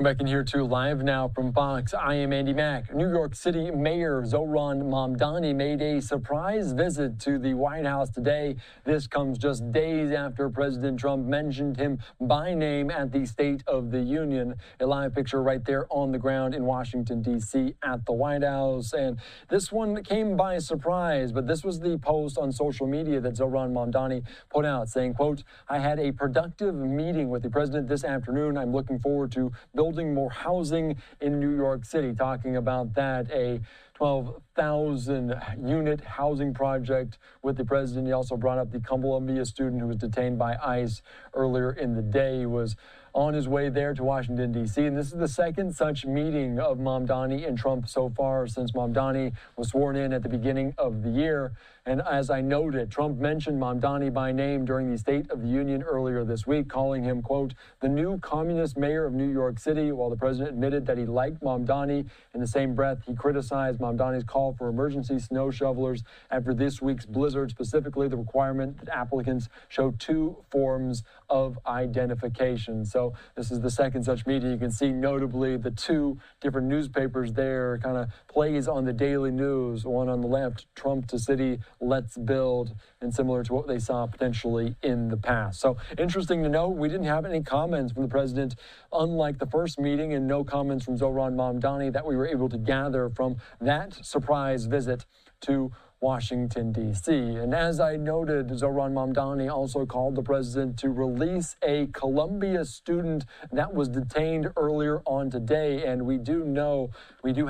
Back in here to Live Now from Fox. I am Andy Mack. New York City Mayor Zohran Mamdani made a surprise visit to the White House today. This comes just days after President Trump mentioned him by name at the State of the Union. A live picture right there on the ground in Washington, D.C. at the White House. And this one came by surprise, but this was the post on social media that Zohran Mamdani put out saying, quote, "I had a productive meeting with the president this afternoon. I'm looking forward to building more housing in New York City," talking about that, a 12,000 unit housing project with the president. He also brought up the Columbia student who was detained by ICE earlier in the day. He was on his way there to Washington, D.C. And this is the second such meeting of Mamdani and Trump so far since Mamdani was sworn in at the beginning of the year. And as I noted, Trump mentioned Mamdani by name during the State of the Union earlier this week, calling him, quote, "the new communist mayor of New York City," while the president admitted that he liked Mamdani. In the same breath, he criticized Mamdani's call for emergency snow shovelers after this week's blizzard, specifically the requirement that applicants show 2 forms of identification. So this is the second such meeting. You can see notably the 2 different newspapers there, kind of plays on the daily news. One on the left, Trump to city, let's build, and similar to what they saw potentially in the past. So interesting to note, we didn't have any comments from the president, unlike the first meeting, and no comments from Zohran Mamdani that we were able to gather from that surprise visit to Washington, D.C. And as I noted, Zohran Mamdani also called the president to release a Columbia student that was detained earlier on today. And we do